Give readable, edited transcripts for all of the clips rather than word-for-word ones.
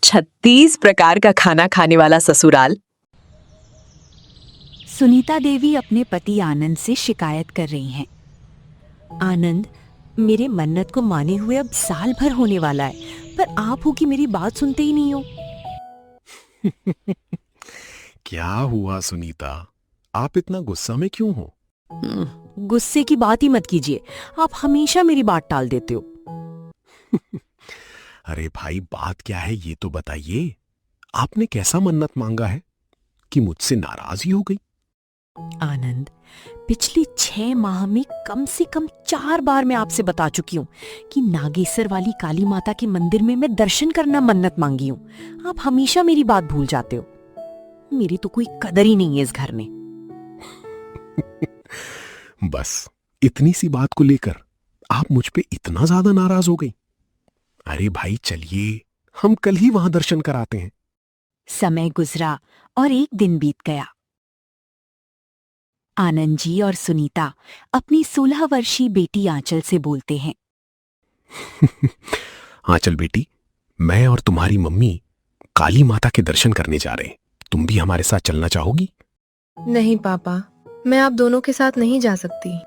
36 प्रकार का खाना खाने वाला ससुराल। सुनीता देवी अपने पति आनंद से शिकायत कर रही हैं। आनंद, मेरे मन्नत को माने हुए अब साल भर होने वाला है, पर आप हो कि मेरी बात सुनते ही नहीं हो। क्या हुआ सुनीता? आप इतना गुस्सा में क्यों हो? गुस्से की बात ही मत कीजिए, आप हमेशा मेरी बात टाल देते हो। अरे भाई, बात क्या है ये तो बताइए। आपने कैसा मन्नत मांगा है कि मुझसे नाराज ही हो गई? आनंद, पिछले 6 माह में कम से कम 4 बार मैं आपसे बता चुकी हूँ कि नागेश्वर वाली काली माता के मंदिर में मैं दर्शन करना मन्नत मांगी हूँ। आप हमेशा मेरी बात भूल जाते हो। मेरी तो कोई कदर ही नहीं है इस घर में। बस इतनी सी बात को लेकर आप मुझ पे इतना ज्यादा नाराज हो गई? अरे भाई चलिए, हम कल ही वहां दर्शन कराते हैं। समय गुजरा और एक दिन बीत गया। आनंद जी और सुनीता अपनी 16 वर्षीय बेटी आंचल से बोलते हैं। आंचल बेटी, मैं और तुम्हारी मम्मी काली माता के दर्शन करने जा रहे हैं। तुम भी हमारे साथ चलना चाहोगी? नहीं पापा, मैं आप दोनों के साथ नहीं जा सकती।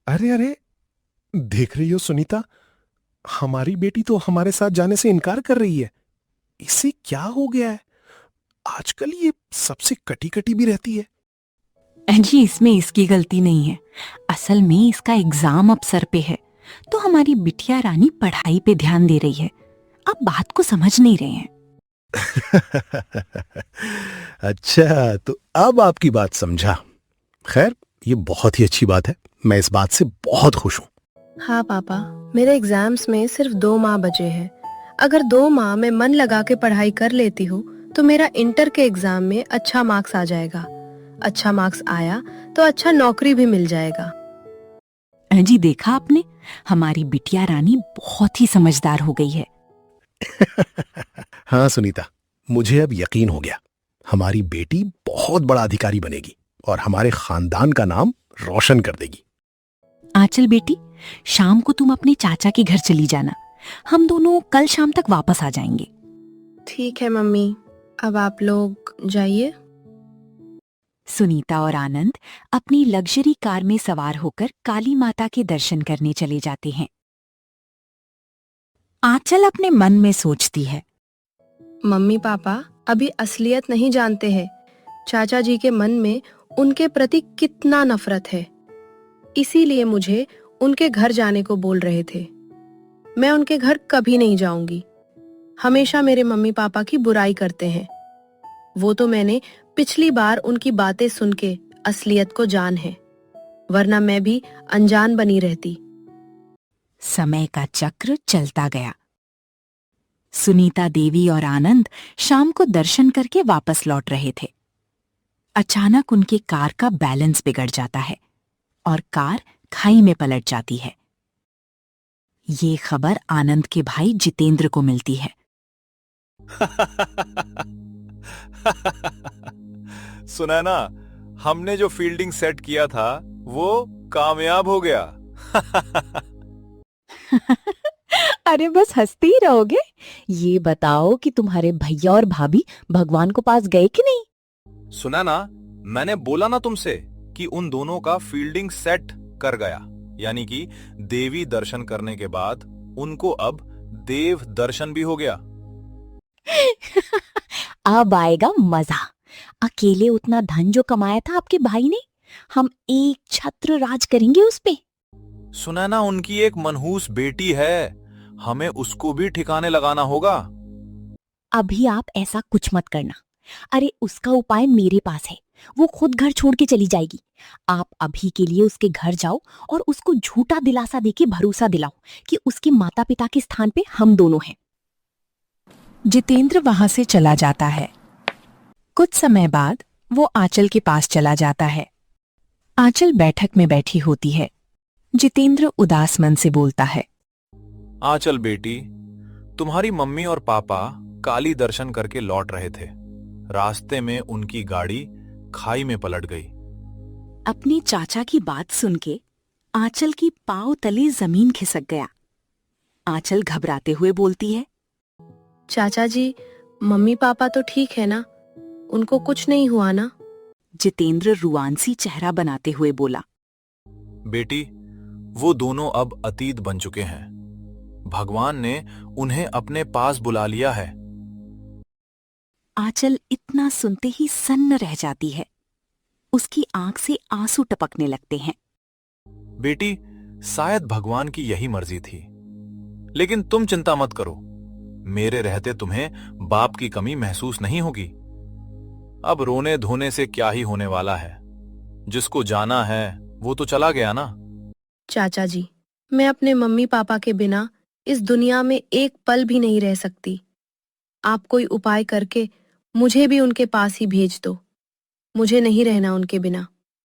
अरे अरे, देख रही हो सुनीता, हमारी बेटी तो हमारे साथ जाने से इनकार कर रही है। इसे क्या हो गया है? आजकल ये सबसे कटी कटी भी रहती है। जी, इसमें इसकी गलती नहीं है। असल में इसका एग्जाम अब सर पे है, तो हमारी बिटिया रानी पढ़ाई पे ध्यान दे रही है। आप बात को समझ नहीं रहे हैं। अच्छा, तो अब आपकी बात समझा। खैर, ये बहुत ही अच्छी बात है। मैं इस बात से बहुत खुश हूँ। हाँ पापा, मेरे एग्जाम्स में सिर्फ 2 माह बचे हैं। अगर 2 माह में मन लगा के पढ़ाई कर लेती हूँ तो मेरा इंटर के एग्जाम में अच्छा मार्क्स आ जाएगा। अच्छा मार्क्स आया तो अच्छा नौकरी भी मिल जाएगा। जी, देखा आपने, हमारी बिटिया रानी बहुत ही समझदार हो गई है। हाँ सुनीता, मुझे अब यकीन हो गया। हमारी बेटी बहुत बड़ा अधिकारी बनेगी और हमारे खानदान का नाम रोशन कर देगी। आंचल बेटी, शाम को तुम अपने चाचा के घर चली जाना। हम दोनों कल शाम तक वापस आ जाएंगे। ठीक है मम्मी, अब आप लोग जाइए। सुनीता और आनंद अपनी लग्जरी कार में सवार होकर काली माता के दर्शन करने चले जाते हैं। आंचल अपने मन में सोचती है, मम्मी पापा अभी असलियत नहीं जानते हैं। चाचा जी के मन में उनके प्रति कितना नफरत है, इसीलिए मुझे उनके घर जाने को बोल रहे थे। मैं उनके घर कभी नहीं जाऊंगी। हमेशा मेरे मम्मी पापा की बुराई करते हैं। वो तो मैंने पिछली बार उनकी बातें सुन के असलियत को जान है, वरना मैं भी अनजान बनी रहती। समय का चक्र चलता गया। सुनीता देवी और आनंद शाम को दर्शन करके वापस लौट रहे थे। अचानक उनके कार का बैलेंस बिगड़ जाता है और कार खाई में पलट जाती है। ये खबर आनंद के भाई जितेंद्र को मिलती है। सुना ना, हमने जो फील्डिंग सेट किया था वो कामयाब हो गया। अरे बस हंसते ही रहोगे। ये बताओ कि तुम्हारे भैया और भाभी भगवान को पास गए कि नहीं? सुना ना, मैंने बोला ना तुमसे कि उन दोनों का फील्डिंग सेट कर गया, यानी कि देवी दर्शन करने के बाद उनको अब देव दर्शन भी हो गया। अब आएगा मजा। अकेले उतना धन जो कमाया था आपके भाई ने, हम एक छत्र राज करेंगे उस पे। सुना ना, उनकी एक मनहूस बेटी है, हमें उसको भी ठिकाने लगाना होगा। अभी आप ऐसा कुछ मत करना। अरे उसका उपाय मेरे पास है, वो खुद घर छोड़ के चली जाएगी। आप अभी के लिए उसके घर जाओ और उसको झूठा दिलासा देके भरोसा दिलाओ कि उसके माता पिता के स्थान पे हम दोनों हैं। जितेंद्र वहां से चला जाता है। कुछ समय बाद वो आंचल के पास चला जाता है। आंचल बैठक में बैठी होती है। जितेंद्र उदास मन से बोलता है, आंचल बेटी, तुम्हारी मम्मी और पापा काली दर्शन करके लौट रहे थे। रास्ते में उनकी गाड़ी खाई में पलट गई। अपने चाचा की बात सुन के आंचल की पांव तले जमीन खिसक गया। आंचल घबराते हुए बोलती है, चाचा जी, मम्मी पापा तो ठीक है ना? उनको कुछ नहीं हुआ ना? जितेंद्र रुआंसी चेहरा बनाते हुए बोला। बेटी, वो दोनों अब अतीत बन चुके हैं। भगवान ने उन्हें अपने पास बुला लिया है। आंचल इतना सुनते ही सन्न रह जाती है। उसकी आंख से आंसू टपकने लगते हैं। बेटी, शायद भगवान की यही मर्जी थी। लेकिन तुम चिंता मत करो, मेरे रहते तुम्हें बाप की कमी महसूस नहीं होगी। अब रोने धोने से क्या ही होने वाला है। जिसको जाना है वो तो चला गया ना। चाचा जी, मैं अपने मम्मी पापा के बिना इस दुनिया में एक पल भी नहीं रह सकती। आप कोई उपाय करके मुझे भी उनके पास ही भेज दो। मुझे नहीं रहना उनके बिना।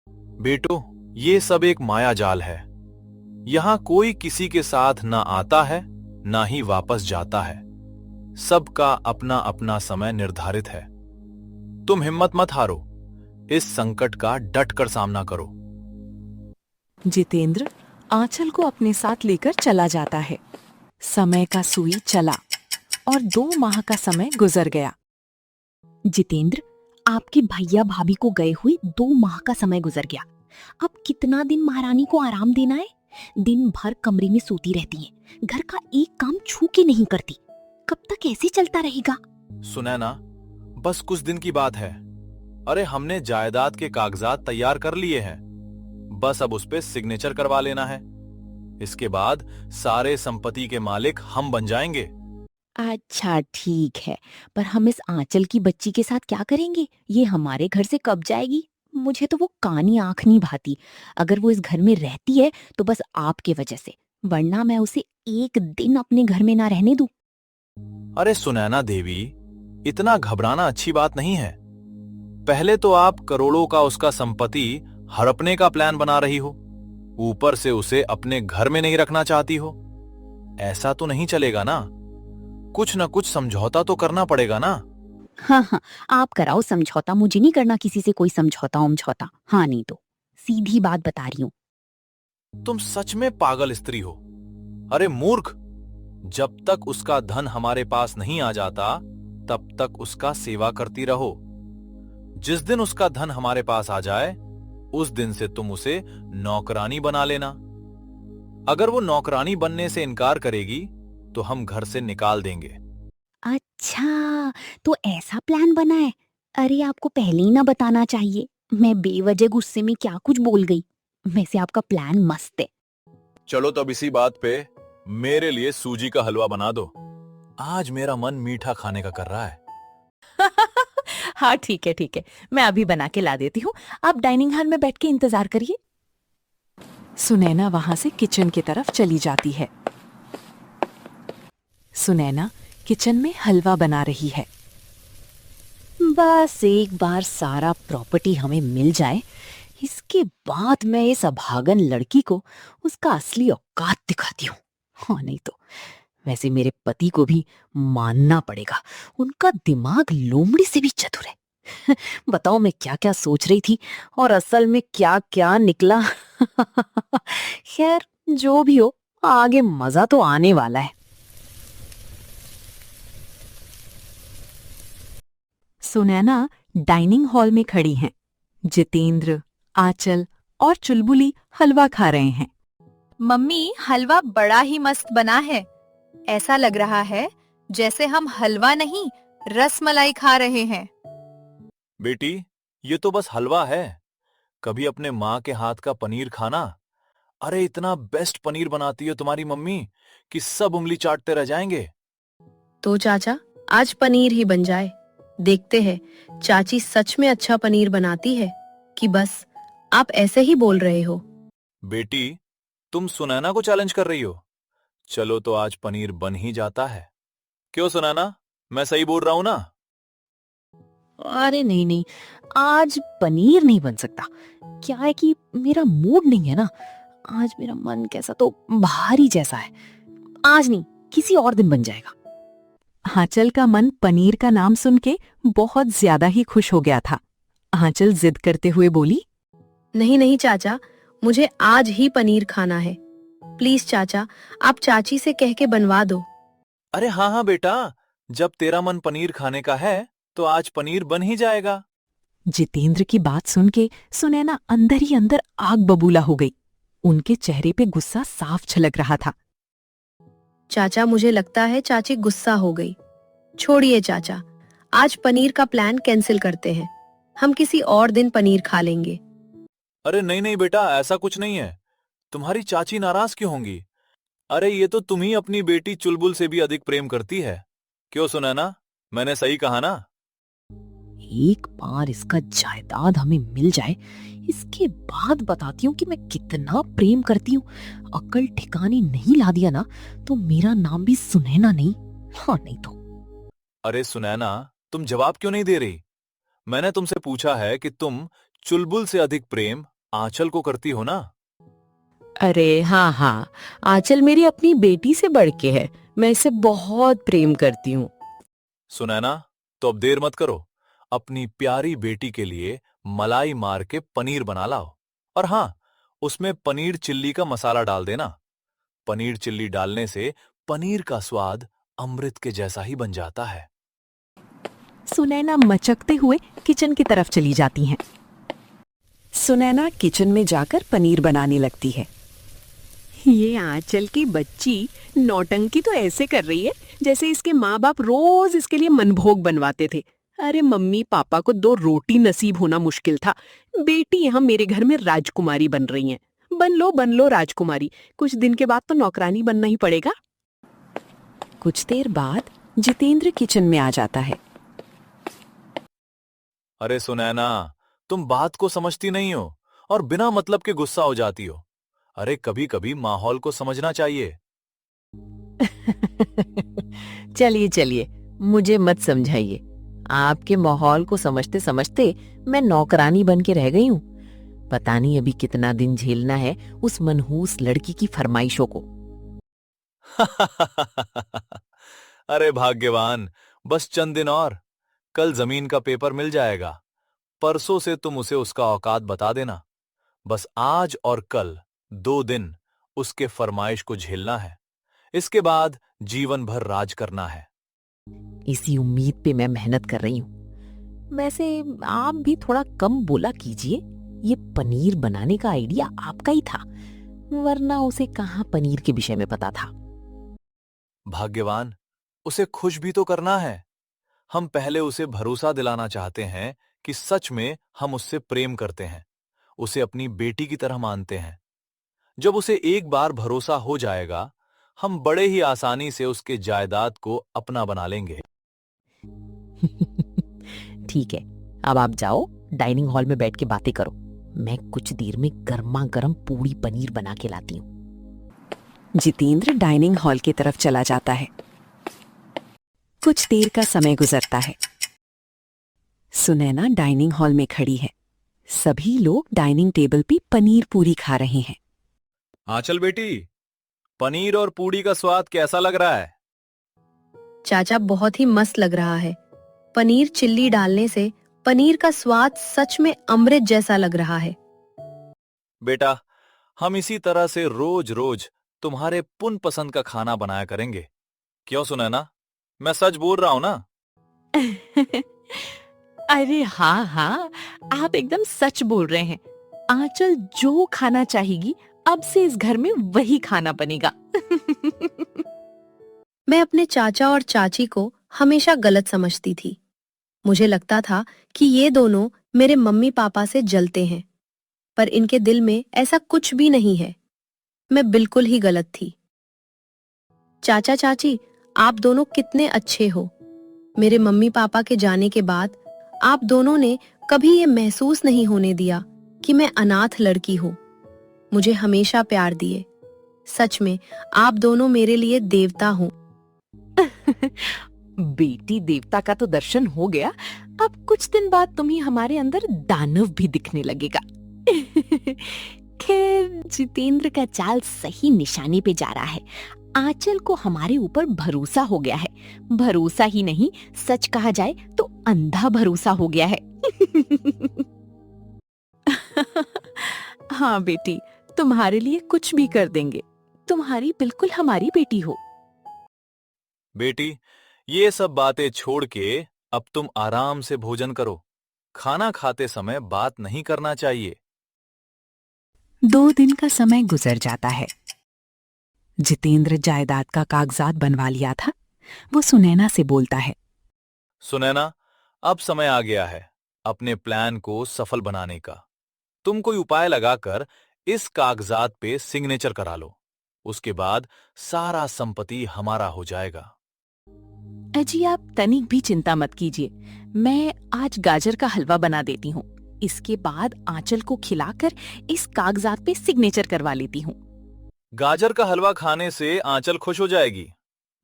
बेटो, ये सब एक माया जाल है। यहां कोई किसी के साथ ना आता है ना ही वापस जाता है। सबका अपना अपना समय निर्धारित है। तुम हिम्मत मत हारो, इस संकट का डट कर सामना करो। जितेंद्र आंचल को अपने साथ लेकर चला जाता है। समय का सुई चला और 2 माह का समय गुजर गया। जितेंद्र, आपके भैया भाभी को गए हुए 2 माह का समय गुजर गया। अब कितना दिन महारानी को आराम देना है? दिन भर कमरे में सोती रहती हैं, घर का एक काम छू के नहीं करती। कब तक ऐसे चलता रहेगा? सुनैना, बस कुछ दिन की बात है। अरे, हमने जायदाद के कागजात तैयार कर लिए हैं। बस अब उस पे सिग्नेचर करवा लेना है। इसके बाद सारे संपत्ति के मालिक हम बन जाएंगे। अच्छा ठीक है, पर हम इस आंचल की बच्ची के साथ क्या करेंगे? ये हमारे घर से कब जाएगी? मुझे तो वो कानी आंख नहीं भाती। अगर वो इस घर में रहती है तो बस आपके वजह से, वरना मैं उसे एक दिन अपने घर में ना रहने दूं। अरे सुनैना देवी, इतना घबराना अच्छी बात नहीं है। पहले तो आप करोड़ों का उसका संपत्ति हड़पने का प्लान बना रही हो, ऊपर से उसे अपने घर में नहीं रखना चाहती हो। ऐसा तो नहीं चलेगा ना। कुछ न कुछ समझौता तो करना पड़ेगा ना। हाँ हाँ, आप कराओ समझौता। मुझे नहीं करना किसी से कोई समझौता उमझौता। हाँ नहीं तो सीधी बात बता रही हूँ। तुम सच में पागल स्त्री हो। अरे मूर्ख, जब तक उसका धन हमारे पास नहीं आ जाता तब तक उसका सेवा करती रहो। जिस दिन उसका धन हमारे पास आ जाए उस दिन से तुम उसे नौकरानी बना लेना। अगर वो नौकरानी बनने से इनकार करेगी तो हम घर से निकाल देंगे। अच्छा, तो ऐसा प्लान बना है? अरे आपको पहले ही ना बताना चाहिए। मैं बेवजह गुस्से में क्या कुछ बोल गई। वैसे आपका प्लान मस्त है। चलो तब इसी बात पे मेरे लिए सूजी का हलवा बना दो। आज मेरा मन मीठा खाने का कर रहा है। हाँ ठीक है, मैं अभी बना के ला देती हूँ। आप डाइनिंग हॉल में बैठ के इंतजार करिए। सुनैना वहां से किचन की तरफ चली जाती है। सुनैना किचन में हलवा बना रही है। बस एक बार सारा प्रॉपर्टी हमें मिल जाए, इसके बाद मैं इस अभागन लड़की को उसका असली औकात दिखाती हूँ। हाँ नहीं तो वैसे मेरे पति को भी मानना पड़ेगा, उनका दिमाग लोमड़ी से भी चतुर है। बताओ मैं क्या क्या सोच रही थी और असल में क्या क्या निकला। खैर जो भी हो, आगे मजा तो आने वाला है। सुनैना डाइनिंग हॉल में खड़ी हैं। जितेंद्र, आंचल और चुलबुली हलवा खा रहे हैं। मम्मी, हलवा बड़ा ही मस्त बना है। ऐसा लग रहा है जैसे हम हलवा नहीं रस मलाई खा रहे हैं। बेटी, ये तो बस हलवा है। कभी अपने माँ के हाथ का पनीर खाना। अरे इतना बेस्ट पनीर बनाती है तुम्हारी मम्मी कि सब उंगली चाटते रह जाएंगे। तो चाचा, आज पनीर ही बन जाए। देखते हैं चाची सच में अच्छा पनीर बनाती है कि बस आप ऐसे ही बोल रहे हो। बेटी, तुम सुनैना को चैलेंज कर रही हो। चलो तो आज पनीर बन ही जाता है। क्यों सुनैना, मैं सही बोल रहा हूं ना? अरे नहीं नहीं, आज पनीर नहीं बन सकता। क्या है कि मेरा मूड नहीं है ना। आज मेरा मन कैसा तो भारी जैसा है। आज नहीं, किसी और दिन बन जाएगा। आंचल का मन पनीर का नाम सुन के बहुत ज्यादा ही खुश हो गया था। आंचल जिद करते हुए बोली, नहीं नहीं चाचा, मुझे आज ही पनीर खाना है। प्लीज चाचा, आप चाची से कह के बनवा दो। अरे हाँ हाँ बेटा, जब तेरा मन पनीर खाने का है तो आज पनीर बन ही जाएगा। जितेंद्र की बात सुन के सुनैना अंदर ही अंदर आग बबूला हो गई। उनके चेहरे पे गुस्सा साफ झलक रहा था। चाचा, मुझे लगता है चाची गुस्सा हो गई। छोड़िए चाचा, आज पनीर का प्लान कैंसिल करते हैं। हम किसी और दिन पनीर खा लेंगे। अरे नहीं नहीं बेटा, ऐसा कुछ नहीं है। तुम्हारी चाची नाराज क्यों होंगी? अरे ये तो तुम ही अपनी बेटी चुलबुल से भी अधिक प्रेम करती है। क्यों सुनैना, मैंने सही कहा ना? एक बार इसका जायदाद हमें मिल जाए, इसके बाद बताती हूँ कि मैं कितना प्रेम करती हूँ। अक्ल ठिकाने नहीं ला दिया ना तो मेरा नाम भी सुनैना नहीं। हाँ नहीं तो। अरे सुनैना, तुम जवाब क्यों नहीं दे रही? मैंने तुमसे पूछा है कि तुम चुलबुल से अधिक प्रेम आंचल को करती हो ना? अरे हाँ हाँ, आंचल मेरी अपनी बेटी से बढ़ के है। मैं इसे बहुत प्रेम करती हूँ। सुनैना, तो अब देर मत करो। अपनी प्यारी बेटी के लिए मलाई मार के पनीर बना लाओ। और हाँ, उसमें पनीर चिल्ली का मसाला डाल देना। पनीर चिल्ली डालने से पनीर का स्वाद अमृत के जैसा ही बन जाता है। सुनैना मचकते हुए किचन की तरफ चली जाती हैं। सुनैना किचन में जाकर पनीर बनाने लगती है। ये आंचल की बच्ची नौटंकी तो ऐसे कर रही है जैसे इसके माँ बाप रोज इसके लिए मनभोग बनवाते थे। अरे मम्मी पापा को 2 रोटी नसीब होना मुश्किल था। बेटी यहाँ मेरे घर में राजकुमारी बन रही हैं। बन लो राजकुमारी। कुछ दिन के बाद तो नौकरानी बनना ही पड़ेगा। कुछ देर बाद जितेंद्र किचन में आ जाता है। अरे सुनैना, तुम बात को समझती नहीं हो और बिना मतलब के गुस्सा हो जाती हो। अरे कभी कभी माहौल को समझना चाहिए। चलिए चलिए, मुझे मत समझाइए। आपके माहौल को समझते समझते मैं नौकरानी बन के रह गई हूँ। पता नहीं अभी कितना दिन झेलना है उस मनहूस लड़की की फरमाइशों को। अरे भाग्यवान, बस चंद दिन और। कल जमीन का पेपर मिल जाएगा। परसों से तुम उसे उसका औकात बता देना। बस आज और कल 2 दिन उसके फरमाइश को झेलना है। इसके बाद जीवन भर राज करना है। इसी उम्मीद पे मैं मेहनत कर रही हूँ। वैसे आप भी थोड़ा कम बोला कीजिए। ये पनीर बनाने का आइडिया आपका ही था, वरना उसे कहाँ पनीर के विषय में पता था। भाग्यवान, उसे खुश भी तो करना है। हम पहले उसे भरोसा दिलाना चाहते हैं कि सच में हम उससे प्रेम करते हैं, उसे अपनी बेटी की तरह मानते हैं। जब उसे एक बार भरोसा हो जाएगा, हम बड़े ही आसानी से उसके जायदाद को अपना बना लेंगे। ठीक है, अब आप जाओ, डाइनिंग हॉल में बैठ के बातें करो। मैं कुछ देर में गर्मा गर्म पूड़ी पनीर बना के लाती हूँ। जितेंद्र डाइनिंग हॉल की तरफ चला जाता है। कुछ देर का समय गुजरता है। सुनैना डाइनिंग हॉल में खड़ी है। सभी लोग डाइनिंग टेबल पे पनीर पूरी खा रहे हैं। आंचल बेटी, पनीर और पूड़ी का स्वाद कैसा लग रहा है? चाचा, बहुत ही मस्त लग रहा है। पनीर चिल्ली डालने से पनीर का स्वाद सच में अमृत जैसा लग रहा है। बेटा, हम इसी तरह से रोज रोज तुम्हारे पुन पसंद का खाना बनाया करेंगे। क्यों सुनैना, मैं सच बोल रहा हूं ना? अरे हाँ हाँ, आप एकदम सच बोल रहे हैं। आंचल जो खाना चाहेगी अब से इस घर में वही खाना बनेगा। मैं अपने चाचा और चाची को हमेशा गलत समझती थी। मुझे लगता था कि ये दोनों मेरे मम्मी पापा से जलते हैं, पर इनके दिल में ऐसा कुछ भी नहीं है। मैं बिल्कुल ही गलत थी। चाचा चाची, आप दोनों कितने अच्छे हो। मेरे मम्मी पापा के जाने के बाद आप दोनों ने कभी ये महसूस नहीं होने दिया कि मैं अनाथ लड़की हूँ। मुझे हमेशा प्यार दिए। सच में आप दोनों मेरे लिए देवता हो। बेटी देवता का तो दर्शन हो गया, अब कुछ दिन बाद तुम्हें हमारे अंदर दानव भी दिखने लगेगा। खैर, जितेंद्र का चाल सही निशाने पे जा रहा है। आंचल को हमारे ऊपर भरोसा हो गया है। भरोसा ही नहीं, सच कहा जाए तो अंधा भरोसा हो गया है। हाँ बेटी, तुम्हारे लिए कुछ भी कर देंगे। तुम्हारी बिल्कुल हमारी बेटी हो। बेटी, ये सब बातें छोड़ के अब तुम आराम से भोजन करो। खाना खाते समय बात नहीं करना चाहिए। 2 दिन का समय गुजर जाता है। जितेंद्र जायदाद का कागजात बनवा लिया था। वो सुनैना से बोलता है। सुनैना, अब समय आ गया है अपने प्लान को सफल बनाने का। तुम कोई उपाय लगाकर इस कागजात पे सिग्नेचर करा लो। उसके बाद सारा संपत्ति हमारा हो जाएगा। अजी, आप तनिक भी चिंता मत कीजिए। मैं आज गाजर का हलवा बना देती हूँ। इसके बाद आंचल को खिलाकर इस कागजात पे सिग्नेचर करवा लेती हूँ। गाजर का हलवा खाने से आंचल खुश हो जाएगी?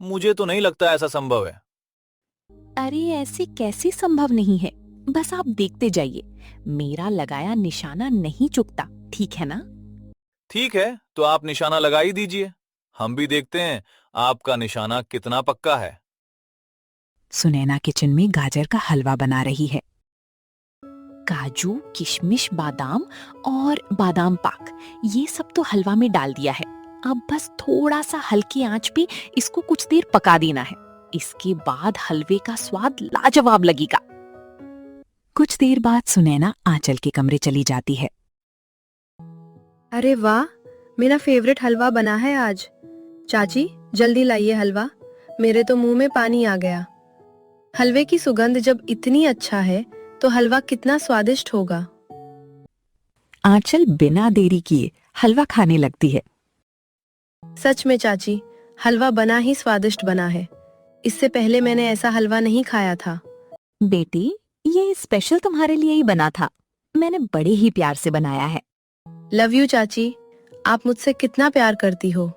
मुझे तो नहीं लगता ऐसा संभव है। अरे, ऐसे कैसे संभव नहीं है? बस आप देखते जाइए। मेरा लगाया निशाना नहीं चुकता, ठीक है ना? ठीक है, तो आप निशाना लगा ही दीजिए। हम भी देखते हैं आपका निशाना कितना पक्का है। सुनैना किचन में गाजर का हलवा बना रही है। काजू, किशमिश, बादाम और बादाम पाक, ये सब तो हलवा में डाल दिया है। अब बस थोड़ा सा हल्की आंच पे इसको कुछ देर पका देना है। इसके बाद हलवे का स्वाद लाजवाब लगेगा। कुछ देर बाद सुनैना आंचल के कमरे चली जाती है। अरे वाह, मेरा फेवरेट हलवा बना है आज। चाची, जल्दी लाइए हलवा। मेरे तो मुंह में पानी आ गया। हलवे की सुगंध जब इतनी अच्छा है तो हलवा कितना स्वादिष्ट होगा। आंचल बिना देरी किए हलवा खाने लगती है। सच में चाची, हलवा बना ही स्वादिष्ट बना है। इससे पहले मैंने ऐसा हलवा नहीं खाया था। बेटी, ये स्पेशल तुम्हारे लिए ही बना था। मैंने बड़े ही प्यार से बनाया है। लव यू चाची, आप मुझसे कितना प्यार करती हो।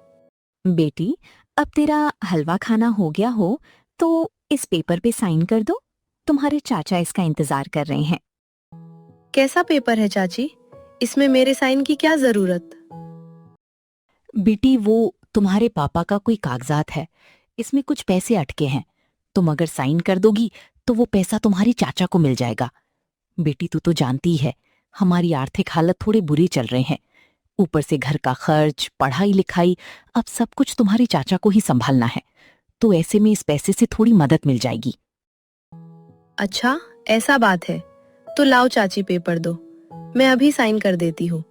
बेटी, अब तेरा हलवा खाना हो गया हो तो इस पेपर पे साइन कर दो। तुम्हारे चाचा इसका इंतजार कर रहे हैं। कैसा पेपर है चाची? इसमें मेरे साइन की क्या जरूरत? बेटी, वो तुम्हारे पापा का कोई कागजात है। इसमें कुछ पैसे अटके हैं। तुम अगर साइन कर दोगी तो वो पैसा तुम्हारी चाचा को मिल जाएगा। बेटी, तू तो जानती है हमारी आर्थिक हालत थोड़ी बुरी चल रही है। ऊपर से घर का खर्च, पढ़ाई लिखाई, अब सब कुछ तुम्हारे चाचा को ही संभालना है। तो ऐसे में इस पैसे से थोड़ी मदद मिल जाएगी। अच्छा, ऐसा बात है। तो लाओ चाची, पेपर दो, मैं अभी साइन कर देती हूँ।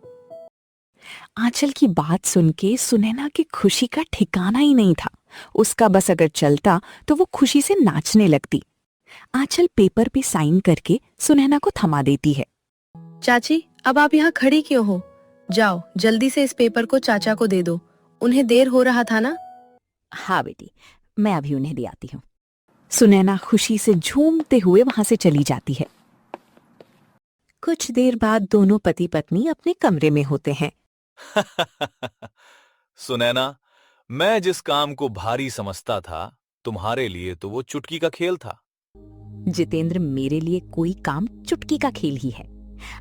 आंचल की बात सुन के सुनैना की खुशी का ठिकाना ही नहीं था। उसका बस अगर चलता तो वो खुशी से नाचने लगती। आंचल पेपर पे साइन करके सुनैना को थमा देती है। चाची, अब आप यहाँ खड़ी क्यों हो? जाओ, जल्दी से इस पेपर को चाचा को दे दो। उन्हें देर हो रहा था ना। हाँ बेटी, मैं अभी उन्हें दे आती हूँ। सुनैना खुशी से झूमते हुए वहां से चली जाती है। कुछ देर बाद दोनों पति पत्नी अपने कमरे में होते हैं। सुनैना, मैं जिस काम को भारी समझता था, तुम्हारे लिए तो वो चुटकी का खेल था। जितेंद्र, मेरे लिए कोई काम चुटकी का खेल ही है।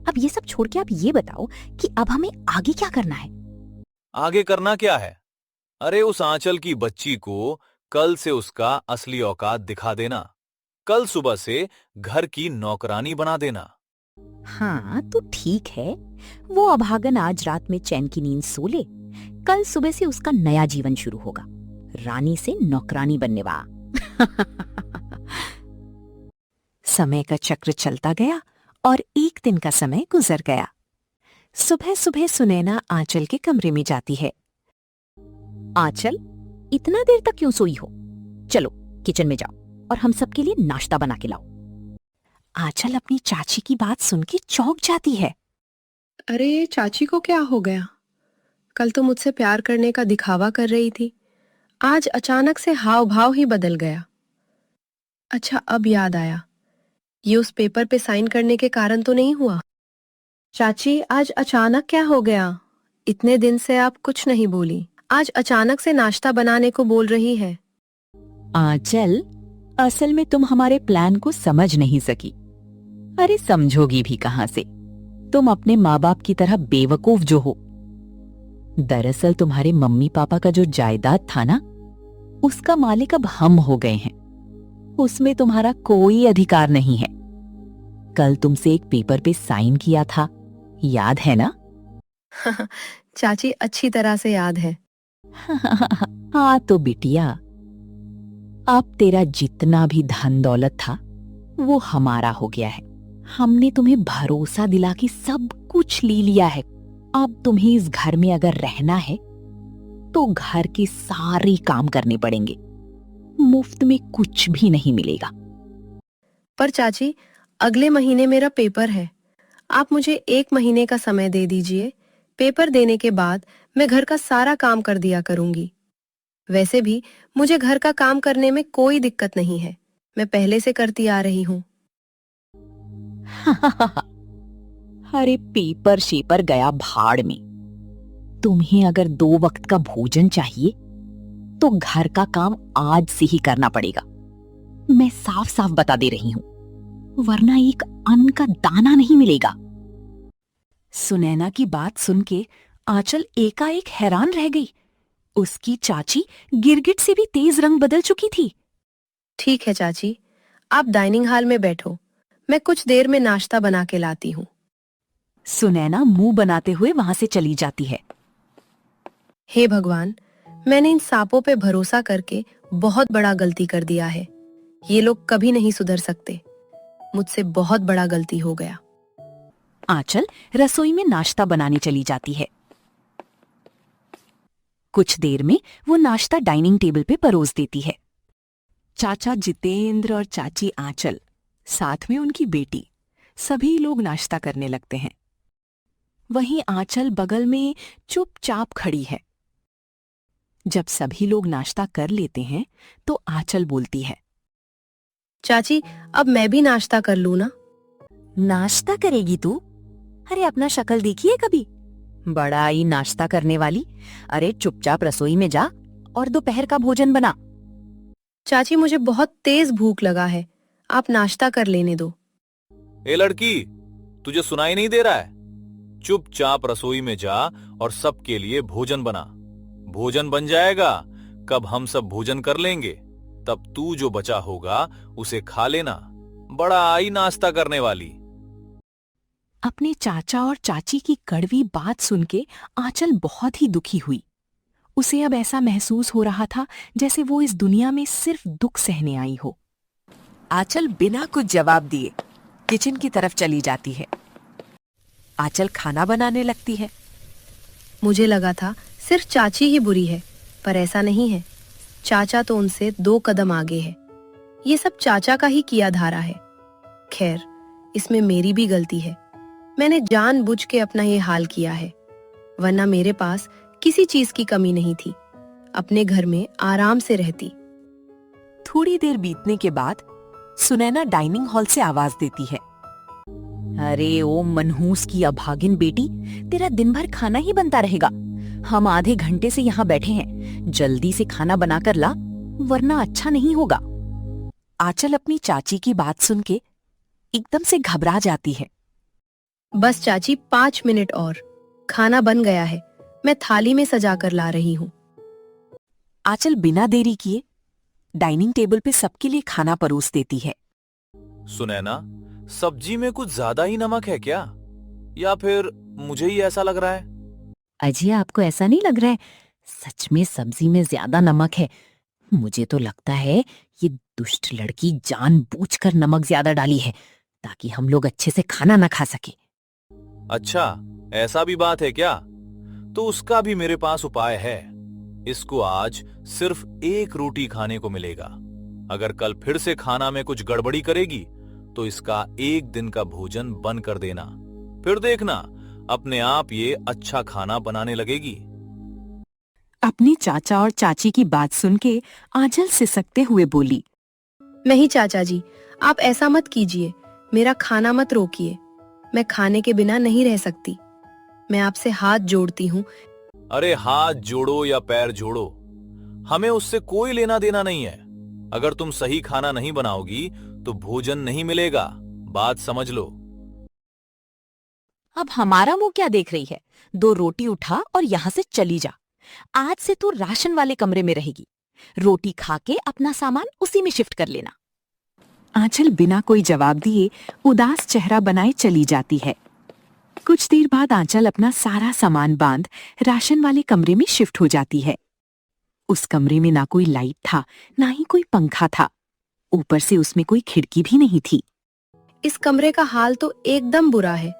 अब ये सब छोड़ के आप ये बताओ कि अब हमें आगे क्या करना है? आगे करना क्या है? अरे, उस आंचल की बच्ची को कल से उसका असली औकात दिखा देना। कल सुबह से घर की नौकरानी बना देना। हाँ तो ठीक है, वो अभागन आज रात में चैन की नींद सो ले। कल सुबह से उसका नया जीवन शुरू होगा, रानी से नौकरानी बनने वाला। समय का चक्र चलता गया और एक दिन का समय गुजर गया। सुबह सुबह सुनैना आंचल के कमरे में जाती है। आंचल, इतना देर तक क्यों सोई हो? चलो किचन में जाओ और हम सबके लिए नाश्ता बना के लाओ। आंचल अपनी चाची की बात सुन के चौंक जाती है। अरे, चाची को क्या हो गया? कल तो मुझसे प्यार करने का दिखावा कर रही थी, आज अचानक से हाव भाव ही बदल गया। अच्छा, अब याद आया, ये उस पेपर पे साइन करने के कारण तो नहीं हुआ। चाची, आज अचानक क्या हो गया? इतने दिन से आप कुछ नहीं बोली, आज अचानक से नाश्ता बनाने को बोल रही है। आंचल, असल में तुम हमारे प्लान को समझ नहीं सकी। अरे, समझोगी भी कहां से? तुम अपने माँ बाप की तरह बेवकूफ जो हो। दरअसल तुम्हारे मम्मी पापा का जो जायदाद था ना, उसका मालिक अब हम हो गए हैं। उसमें तुम्हारा कोई अधिकार नहीं है। कल तुमसे एक पेपर पे साइन किया था, याद है ना? चाची, अच्छी तरह से याद है। हाँ तो बिटिया, अब तेरा जितना भी धन दौलत था वो हमारा हो गया है। हमने तुम्हें भरोसा दिला के सब कुछ ले लिया है। अब तुम्हें इस घर में अगर रहना है तो घर के सारे काम करने पड़ेंगे। मुफ्त में कुछ भी नहीं मिलेगा। पर चाची, अगले महीने मेरा पेपर है। आप मुझे 1 महीने का समय दे दीजिए। पेपर देने के बाद मैं घर का सारा काम कर दिया करूंगी। वैसे भी मुझे घर का काम करने में कोई दिक्कत नहीं है, मैं पहले से करती आ रही हूँ। अरे पेपर शेपर गया भाड़ में। तुम्हें अगर 2 वक्त का भोजन चाहिए तो घर का काम आज से ही करना पड़ेगा। मैं साफ साफ बता दे रही हूं, वरना एक अन्न का दाना नहीं मिलेगा। सुनैना की बात सुन के आंचल एकाएक हैरान रह गई। उसकी चाची गिरगिट से भी तेज रंग बदल चुकी थी। ठीक है चाची, आप डाइनिंग हॉल में बैठो, मैं कुछ देर में नाश्ता बना के लाती हूँ। सुनैना मुंह बनाते हुए वहां से चली जाती है। हे भगवान, मैंने इन सांपों पे भरोसा करके बहुत बड़ा गलती कर दिया है। ये लोग कभी नहीं सुधर सकते। मुझसे बहुत बड़ा गलती हो गया। आंचल रसोई में नाश्ता बनाने चली जाती है। कुछ देर में वो नाश्ता डाइनिंग टेबल पे परोस देती है। चाचा जितेंद्र और चाची आंचल, साथ में उनकी बेटी, सभी लोग नाश्ता करने लगते हैं। वहीं आंचल बगल में चुपचाप खड़ी है। जब सभी लोग नाश्ता कर लेते हैं तो आंचल बोलती है, चाची, अब मैं भी नाश्ता कर लूं ना? नाश्ता करेगी तू? अरे अपना शक्ल देखिए कभी, बड़ा ही नाश्ता करने वाली। अरे चुपचाप रसोई में जा और दोपहर का भोजन बना। चाची, मुझे बहुत तेज भूख लगा है, आप नाश्ता कर लेने दो। ए लड़की, तुझे सुनाई नहीं दे रहा है? चुपचाप रसोई में जा और सबके लिए भोजन बना। भोजन बन जाएगा, कब हम सब भोजन कर लेंगे तब तू जो बचा होगा उसे खा लेना। बड़ा आई नाश्ता करने वाली। अपने चाचा और चाची की कड़वी बात सुन के आंचल बहुत ही दुखी हुई। उसे अब ऐसा महसूस हो रहा था जैसे वो इस दुनिया में सिर्फ दुख सहने आई हो। आंचल बिना कुछ जवाब दिए किचन की तरफ चली जाती है। आंचल खाना बनाने लगती है। मुझे लगा था सिर्फ चाची ही बुरी है, पर ऐसा नहीं है। चाचा तो उनसे 2 कदम आगे है। ये सब चाचा का ही किया धारा है। खैर, इसमें मेरी भी गलती है। मैंने जानबूझ के अपना ये हाल किया है, वरना मेरे पास किसी चीज की कमी नहीं थी। अपने घर में आराम से रहती। थोड़ी देर बीतने के बाद सुनैना डाइनिंग हॉल से आवाज देती है, अरे ओ मनहूस की अभागिन बेटी, तेरा दिन भर खाना ही बनता रहेगा। हम आधे घंटे से यहाँ बैठे हैं, जल्दी से खाना बनाकर ला, वरना अच्छा नहीं होगा। आंचल अपनी चाची की बात सुन के एकदम से घबरा जाती है। बस चाची, 5 मिनट और, खाना बन गया है, मैं थाली में सजा कर ला रही हूँ। आंचल बिना देरी किए डाइनिंग टेबल पे सबके लिए खाना परोस देती है। सुनैना, सब्जी में कुछ ज्यादा ही नमक है क्या, या फिर मुझे ही ऐसा लग रहा है? अजय, आपको ऐसा नहीं लग रहा है? सच में सब्जी में ज्यादा नमक है। मुझे तो लगता है ये दुष्ट लड़की जानबूझकर नमक ज्यादा डाली है ताकि हम लोग अच्छे से खाना न खा सके। अच्छा, ऐसा भी बात है क्या? तो उसका भी मेरे पास उपाय है। इसको आज सिर्फ 1 रोटी खाने को मिलेगा। अगर कल फिर से खाना में कुछ गड़बड़ी करेगी तो इसका 1 दिन का भोजन बंद कर देना। फिर देखना, अपने आप ये अच्छा खाना बनाने लगेगी। अपनी चाचा और चाची की बात सुन के आंचल सिसकते हुए बोली, नहीं चाचा जी, आप ऐसा मत कीजिए, मेरा खाना मत रोकिए। मैं खाने के बिना नहीं रह सकती। मैं आपसे हाथ जोड़ती हूँ। अरे हाथ जोड़ो या पैर जोड़ो, हमें उससे कोई लेना देना नहीं है। अगर तुम सही खाना नहीं बनाओगी तो भोजन नहीं मिलेगा, बात समझ लो। अब हमारा मुंह क्या देख रही है? 2 रोटी उठा और यहाँ से चली जा। आज से तू राशन वाले कमरे में रहेगी। रोटी खा के अपना सामान उसी में शिफ्ट कर लेना। आंचल बिना कोई जवाब दिए उदास चेहरा बनाए चली जाती है। कुछ देर बाद आंचल अपना सारा सामान बांध राशन वाले कमरे में शिफ्ट हो जाती है। उस कमरे में ना कोई लाइट था, ना ही कोई पंखा था। ऊपर से उसमें कोई खिड़की भी नहीं थी। इस कमरे का हाल तो एकदम बुरा है।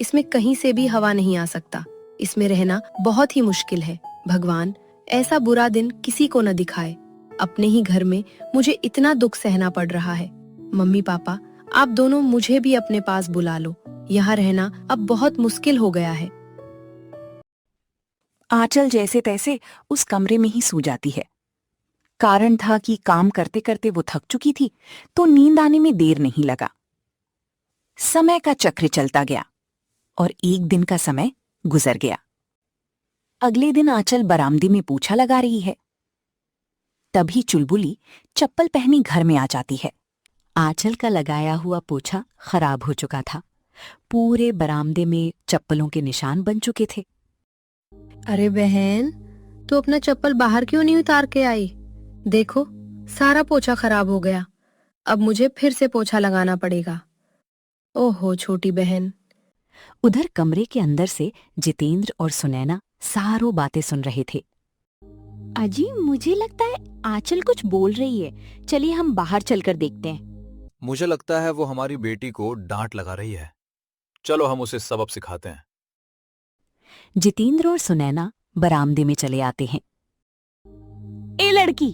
इसमें कहीं से भी हवा नहीं आ सकता। इसमें रहना बहुत ही मुश्किल है। भगवान, ऐसा बुरा दिन किसी को न दिखाए। अपने ही घर में मुझे इतना दुख सहना पड़ रहा है। मम्मी पापा, आप दोनों मुझे भी अपने पास बुला लो। यहाँ रहना अब बहुत मुश्किल हो गया है। आंचल जैसे तैसे उस कमरे में ही सो जाती है। कारण था कि काम करते करते वो थक चुकी थी, तो नींद आने में देर नहीं लगा। समय का चक्र चलता गया और एक दिन का समय गुजर गया। अगले दिन आंचल बरामदे में पोछा लगा रही है। तभी चुलबुली चप्पल पहनी घर में आ जाती है। आंचल का लगाया हुआ पोछा खराब हो चुका था। पूरे बरामदे में चप्पलों के निशान बन चुके थे। अरे बहन, तू अपना चप्पल बाहर क्यों नहीं उतार के आई? देखो, सारा पोछा खराब हो गया। अब मुझे फिर से पोछा लगाना पड़ेगा। ओहो छोटी बहन। उधर कमरे के अंदर से जितेंद्र और सुनैना सारों बातें सुन रहे थे। अजी, मुझे लगता है आंचल कुछ बोल रही है। चलिए हम बाहर चलकर देखते हैं। मुझे लगता है वो हमारी बेटी को डांट लगा रही है। चलो हम उसे सबक सिखाते हैं। जितेंद्र और सुनैना बरामदे में चले आते हैं। ए लड़की,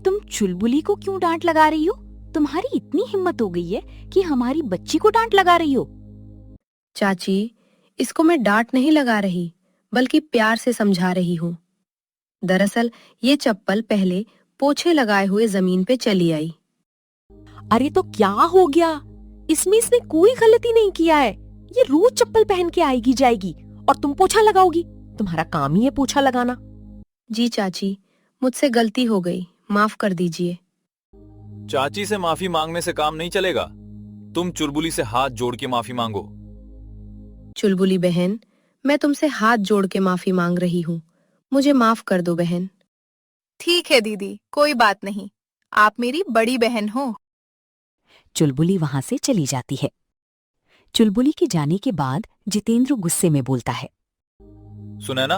तुम चुलबुली को क्यों डांट लगा रही हो? तुम्हारी इतनी हिम्मत हो गई है कि हमारी बच्ची को डांट लगा रही हो? चाची, इसको मैं डांट नहीं लगा रही, बल्कि प्यार से समझा रही हूँ। दरअसल ये चप्पल पहले पोछे लगाए हुए जमीन पे चली आई। अरे तो क्या हो गया? इसमें इसने कोई गलती नहीं किया है। ये रोज चप्पल पहन के आएगी जाएगी और तुम पोछा लगाओगी। तुम्हारा काम ही है पोछा लगाना। जी चाची, मुझसे गलती हो गई, माफ कर दीजिए। चाची से माफी मांगने से काम नहीं चलेगा। तुम चुलबुली से हाथ जोड़ के माफी मांगो। चुलबुली बहन, मैं तुमसे हाथ जोड़ के माफी मांग रही हूँ। मुझे माफ कर दो बहन। ठीक है दीदी, कोई बात नहीं। आप मेरी बड़ी बहन हो। चुलबुली वहां से चली जाती है। चुलबुली के जाने के बाद जितेंद्र गुस्से में बोलता है। सुनैना,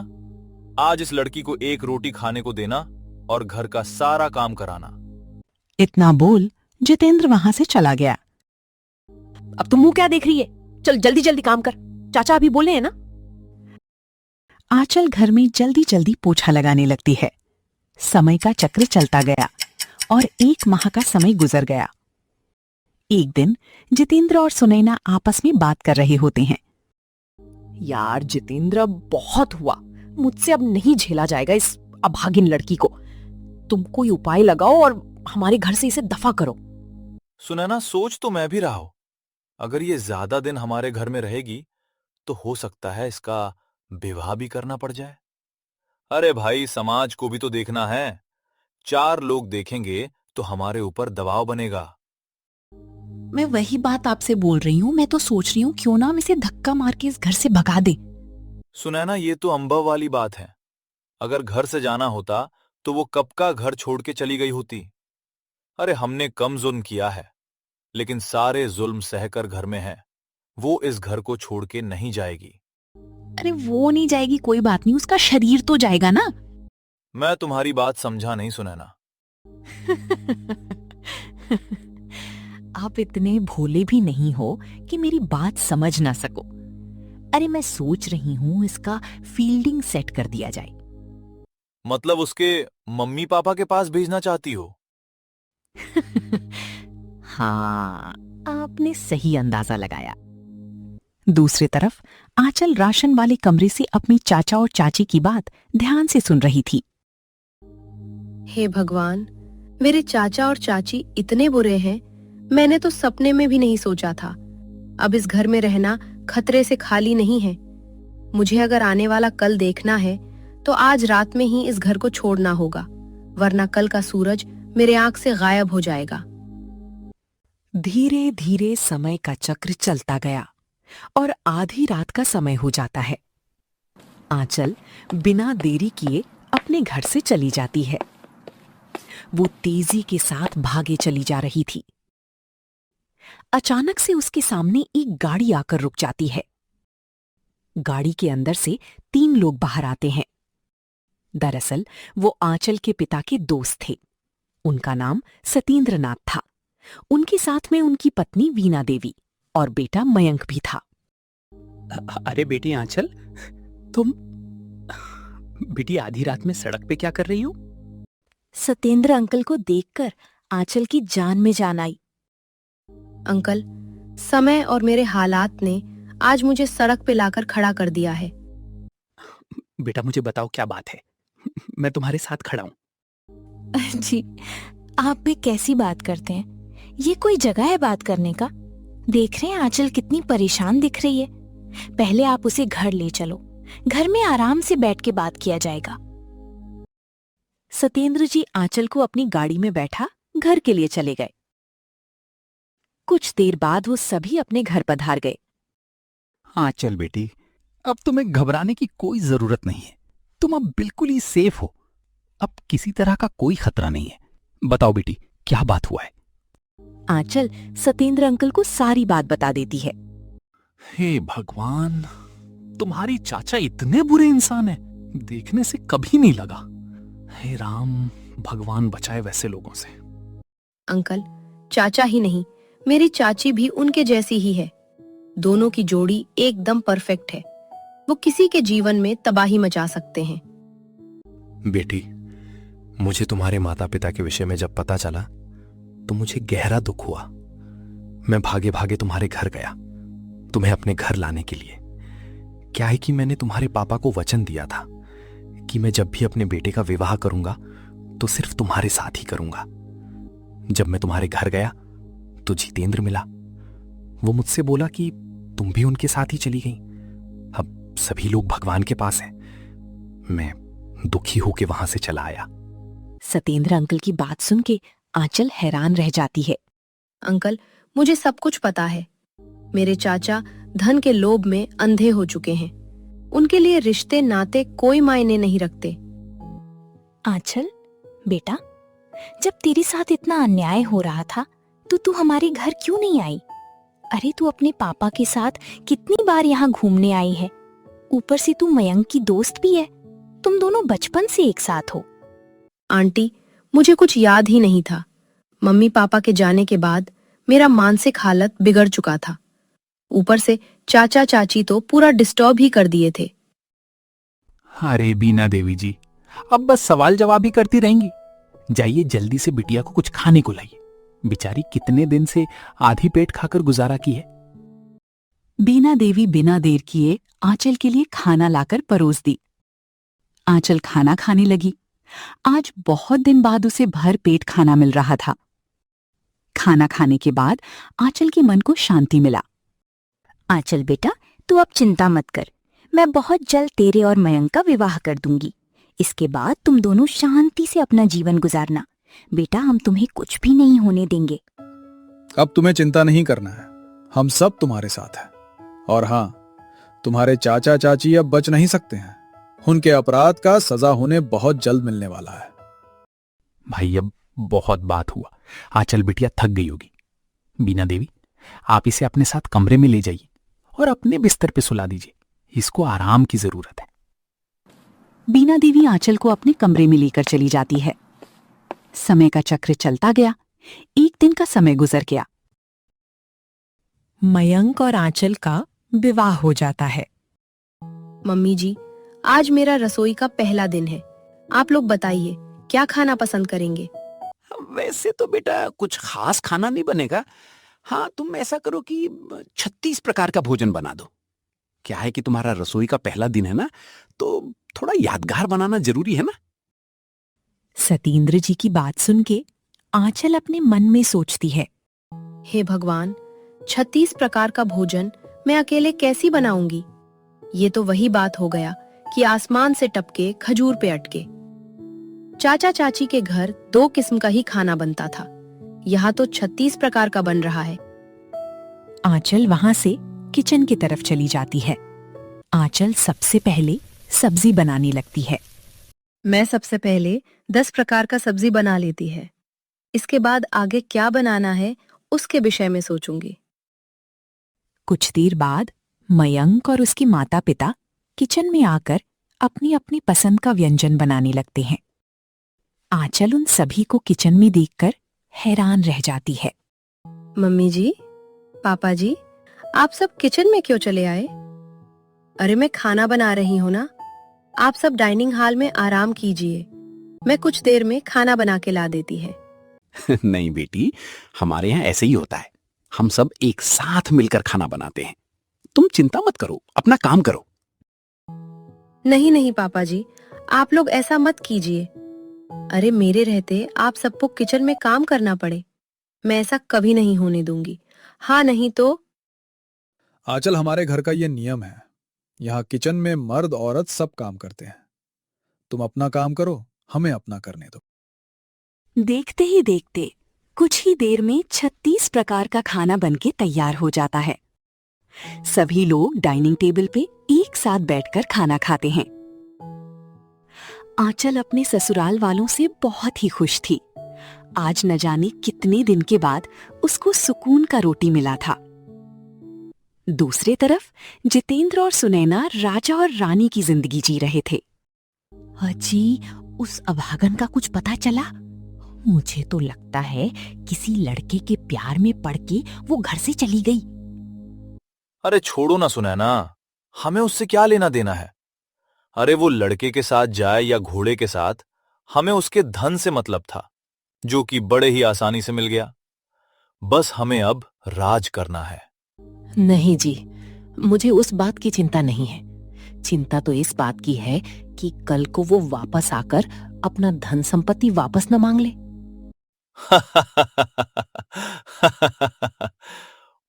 आज इस लड़की को एक रोटी खाने को देना और घर का सारा काम कराना। इतना बोल जितेंद्र वहां से चला गया। अब तुम मुंह क्या देख रही है? चल जल्दी जल्दी काम कर। चाचा अभी बोले हैं ना। आंचल घर में जल्दी जल्दी पोछा लगाने लगती है। समय का चक्र चलता गया और 1 माह का समय गुजर गया। एक दिन जितेंद्र और सुनैना आपस में बात कर रहे होते हैं। यार जितेंद्र, अब बहुत हुआ। मुझसे अब नहीं झेला जाएगा इस अभागिन लड़की को। तुम कोई उपाय लगाओ और हमारे घर से इसे दफा करो। सुनैना, सोच तो मैं भी रहा हूं। अगर ये ज्यादा दिन हमारे घर में रहेगी तो हो सकता है इसका विवाह भी करना पड़ जाए। अरे भाई, समाज को भी तो देखना है। 4 लोग देखेंगे तो हमारे ऊपर दबाव बनेगा। मैं वही बात आपसे बोल रही हूँ। मैं तो सोच रही हूँ क्यों ना हम इसे धक्का मार के इस घर से भगा दे। सुनैना, ये तो अम्बा वाली बात है। अगर घर से जाना होता तो वो कब का घर छोड़ के चली गई होती। अरे हमने कम जुल्म किया है, लेकिन सारे जुल्म सहकर घर में है। वो इस घर को छोड़ के नहीं जाएगी। अरे वो नहीं जाएगी, कोई बात नहीं, उसका शरीर तो जाएगा ना। मैं तुम्हारी बात समझा नहीं सुनैना। आप इतने भोले भी नहीं हो कि मेरी बात समझ ना सको। अरे मैं सोच रही हूँ इसका फील्डिंग सेट कर दिया जाए। मतलब उसके मम्मी पापा के पास भेजना चाहती हो? हाँ, आपने सही अंदाजा लगाया। दूसरी तरफ आंचल राशन वाले कमरे से अपनी चाचा और चाची की बात ध्यान से सुन रही थी। हे भगवान, मेरे चाचा और चाची इतने बुरे हैं, मैंने तो सपने में भी नहीं सोचा था। अब इस घर में रहना खतरे से खाली नहीं है। मुझे अगर आने वाला कल देखना है तो आज रात में ही इस घर को छोड़ना होगा, वरना कल का सूरज मेरे आंख से गायब हो जाएगा। धीरे धीरे समय का चक्र चलता गया और आधी रात का समय हो जाता है। आंचल बिना देरी किए अपने घर से चली जाती है। वो तेजी के साथ भागे चली जा रही थी। अचानक से उसके सामने एक गाड़ी आकर रुक जाती है। गाड़ी के अंदर से 3 लोग बाहर आते हैं। दरअसल वो आंचल के पिता के दोस्त थे। उनका नाम सतीन्द्रनाथ था। उनके साथ में उनकी पत्नी वीणा देवी और बेटा मयंक भी था। अरे बेटी आंचल, तुम बेटी आधी रात में सड़क पे क्या कर रही हो? सतेंद्र अंकल को देखकर आंचल की जान में जान आई। अंकल, समय और मेरे हालात ने आज मुझे सड़क पे लाकर खड़ा कर दिया है। बेटा मुझे बताओ क्या बात है, मैं तुम्हारे साथ खड़ा हूं। जी, आप भी कैसी बात करते हैं? ये कोई जगह है बात करने का? देख रहे हैं आंचल कितनी परेशान दिख रही है। पहले आप उसे घर ले चलो, घर में आराम से बैठ के बात किया जाएगा। सतेंद्र जी आंचल को अपनी गाड़ी में बैठा घर के लिए चले गए। कुछ देर बाद वो सभी अपने घर पधार गए। आंचल बेटी, अब तुम्हें घबराने की कोई जरूरत नहीं है। तुम अब बिल्कुल ही सेफ हो। अब किसी तरह का कोई खतरा नहीं है। बताओ बेटी, क्या बात हुआ है? आंचल सतेंद्र अंकल को सारी बात बता देती है। हे भगवान, तुम्हारी चाचा इतने बुरे इंसान है, देखने से कभी नहीं लगा। हे राम, भगवान बचाए वैसे लोगों से। अंकल, चाचा ही नहीं, मेरी चाची भी उनके जैसी ही है। दोनों की जोड़ी एकदम परफेक्ट है। वो किसी के जीवन में तबाही मचा सकते हैं। बेटी, मुझे तुम्हारे माता पिता के विषय में जब पता चला तो मुझे गहरा दुख हुआ। मैं भागे भागे तुम्हारे घर गया, तुम्हें अपने घर लाने के लिए। क्या है कि मैंने तुम्हारे पापा को वचन दिया था कि मैं जब भी अपने बेटे का विवाह करूंगा तो सिर्फ तुम्हारे साथ ही करूंगा। जब मैं तुम्हारे घर गया तो जितेंद्र मिला। वो मुझसे बोला कि तुम भी उनके साथ ही चली गई। अब सभी लोग भगवान के पास हैं। मैं दुखी होके वहां से चला आया। सतेंद्र अंकल की बात सुन के आंचल हैरान रह जाती है। अंकल, मुझे सब कुछ पता है। मेरे चाचा धन के लोभ में अंधे हो चुके हैं। उनके लिए रिश्ते नाते कोई मायने नहीं रखते। आंचल बेटा, जब तेरे साथ इतना अन्याय हो रहा था तो तू हमारे घर क्यों नहीं आई? अरे तू अपने पापा के साथ कितनी बार यहाँ घूमने आई है। ऊपर से तू मयंक की दोस्त भी है। तुम दोनों बचपन से एक साथ हो। आंटी, मुझे कुछ याद ही नहीं था। मम्मी पापा के जाने के बाद मेरा मानसिक हालत बिगड़ चुका था। ऊपर से चाचा चाची तो पूरा डिस्टर्ब ही कर दिए थे। अरे बीना देवी जी, अब बस सवाल जवाब ही करती रहेंगी। जाइए जल्दी से बिटिया को कुछ खाने को लाइए। बेचारी कितने दिन से आधी पेट खाकर गुजारा की है। बीना देवी बिना देर किए आंचल के लिए खाना लाकर परोस दी। आंचल खाना खाने लगी। आज बहुत दिन बाद उसे भर पेट खाना मिल रहा था। खाना खाने के बाद आंचल के मन को शांति मिला। आंचल बेटा, तू अब चिंता मत कर। मैं बहुत जल्द तेरे और मयंक का विवाह कर दूंगी। इसके बाद तुम दोनों शांति से अपना जीवन गुजारना। बेटा, हम तुम्हें कुछ भी नहीं होने देंगे। अब तुम्हें चिंता नहीं करना है। हम सब तुम्हारे साथ हैं। और हाँ, तुम्हारे चाचा चाची अब बच नहीं सकते हैं। उनके अपराध का सजा होने बहुत जल्द मिलने वाला है। भाई अब बहुत बात हुआ। आंचल बिटिया थक गई होगी। बीना देवी, आप इसे अपने साथ कमरे में ले जाइए और अपने बिस्तर पे सुला दीजिए। इसको आराम की जरूरत है। बीना देवी आंचल को अपने कमरे में लेकर चली जाती है। समय का चक्र चलता गया। एक दिन का समय गुजर गया। मयंक और आंचल का विवाह हो जाता है। मम्मी जी, आज मेरा रसोई का पहला दिन है। आप लोग बताइए, क्या खाना पसंद करेंगे? वैसे तो बेटा कुछ खास खाना नहीं बनेगा। हाँ, तुम ऐसा करो कि 36 प्रकार का भोजन बना दो। क्या है कि तुम्हारा रसोई का पहला दिन है ना, तो थोड़ा यादगार बनाना जरूरी है ना। सतेंद्र जी की बात सुन के आंचल अपने मन में सोचती है, हे भगवान, 36 प्रकार का भोजन मैं अकेले कैसी बनाऊंगी? ये तो वही बात हो गया कि आसमान से टपके खजूर पे अटके। चाचा चाची के घर 2 किस्म का ही खाना बनता था। यहाँ तो 36 प्रकार का बन रहा है। आंचल वहां से किचन की तरफ चली जाती है। आंचल सबसे पहले सब्जी बनाने लगती है। मैं सबसे पहले 10 प्रकार का सब्जी बना लेती है। इसके बाद आगे क्या बनाना है उसके विषय में सोचूंगी। कुछ देर बाद मयंक और उसके माता पिता किचन में आकर अपनी अपनी पसंद का व्यंजन बनाने लगते हैं। आंचल उन सभी को किचन में देखकर हैरान रह जाती है। मम्मी जी, पापा जी, आप सब किचन में क्यों चले आए? अरे मैं खाना बना रही हूँ ना। आप सब डाइनिंग हॉल में आराम कीजिए, मैं कुछ देर में खाना बना के ला देती है। नहीं बेटी, हमारे यहाँ ऐसे ही होता है। हम सब एक साथ मिलकर खाना बनाते हैं। तुम चिंता मत करो, अपना काम करो। नहीं नहीं पापा जी, आप लोग ऐसा मत कीजिए। अरे मेरे रहते आप सबको किचन में काम करना पड़े, मैं ऐसा कभी नहीं होने दूंगी। हाँ नहीं तो। आंचल, हमारे घर का ये नियम है। यहाँ किचन में मर्द औरत सब काम करते हैं। तुम अपना काम करो, हमें अपना करने दो। देखते ही देखते कुछ ही देर में 36 प्रकार का खाना बनके तैयार हो जाता है। सभी लोग डाइनिंग टेबल पे एक साथ बैठकर खाना खाते हैं। आंचल अपने ससुराल वालों से बहुत ही खुश थी। आज न जाने कितने दिन के बाद उसको सुकून का रोटी मिला था। दूसरे तरफ जितेंद्र और सुनैना राजा और रानी की जिंदगी जी रहे थे। अजी, उस अभागन का कुछ पता चला? मुझे तो लगता है किसी लड़के के प्यार में पड़ के वो घर से चली गई। अरे छोड़ो ना सुनैना, हमें उससे क्या लेना देना है। अरे वो लड़के के साथ जाए या घोड़े के साथ, हमें उसके धन से मतलब था, जो कि बड़े ही आसानी से मिल गया। बस हमें अब राज करना है। नहीं जी, मुझे उस बात की चिंता नहीं है। चिंता तो इस बात की है कि कल को वो वापस आकर अपना धन संपत्ति वापस न मांग ले।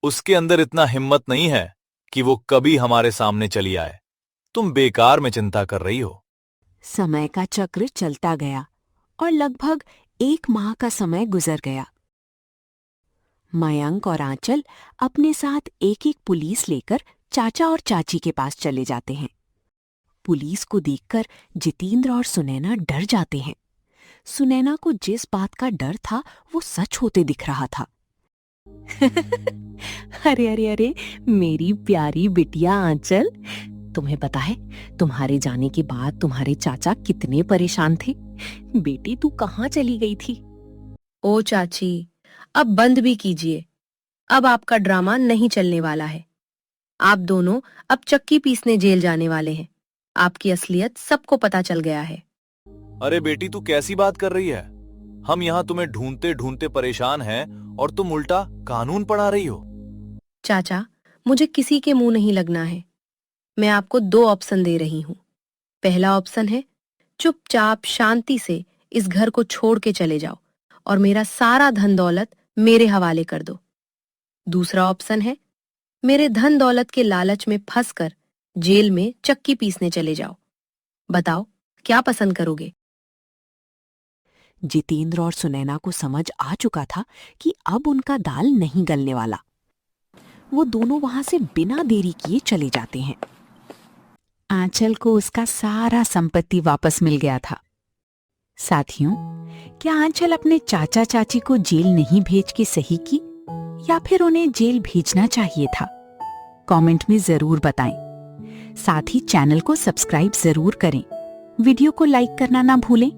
उसके अंदर इतना हिम्मत नहीं है कि वो कभी हमारे सामने चली आए। तुम बेकार में चिंता कर रही हो। समय का चक्र चलता गया और लगभग 1 माह का समय गुजर गया। मयंक और आंचल अपने साथ एक एक पुलिस लेकर चाचा और चाची के पास चले जाते हैं। पुलिस को देखकर जितेंद्र और सुनैना डर जाते हैं। सुनैना को जिस बात का डर था वो सच होते दिख रहा था। अरे अरे अरे, मेरी प्यारी बिटिया आंचल, तुम्हें पता है तुम्हारे जाने के बाद तुम्हारे चाचा कितने परेशान थे। बेटी तू कहाँ चली गई थी? ओ चाची, अब बंद भी कीजिए। अब आपका ड्रामा नहीं चलने वाला है। आप दोनों अब चक्की पीसने जेल जाने वाले हैं। आपकी असलियत सबको पता चल गया है। अरे बेटी, तू कैसी बात कर रही है? हम यहाँ तुम्हें ढूंढते ढूंढते परेशान हैं और तुम उल्टा कानून पढ़ा रही हो। चाचा, मुझे किसी के मुंह नहीं लगना है। मैं आपको 2 ऑप्शन दे रही हूँ। पहला ऑप्शन है चुपचाप शांति से इस घर को छोड़ के चले जाओ और मेरा सारा धन दौलत मेरे हवाले कर दो। दूसरा ऑप्शन है मेरे धन दौलत के लालच में फंसकर जेल में चक्की पीसने चले जाओ। बताओ क्या पसंद करोगे? जितेंद्र और सुनैना को समझ आ चुका था कि अब उनका दाल नहीं गलने वाला। वो दोनों वहां से बिना देरी किए चले जाते हैं। आंचल को उसका सारा संपत्ति वापस मिल गया था। साथियों, क्या आंचल अपने चाचा चाची को जेल नहीं भेज के सही की या फिर उन्हें जेल भेजना चाहिए था? कमेंट में जरूर बताएं। साथ ही चैनल को सब्सक्राइब जरूर करें। वीडियो को लाइक करना ना भूलें।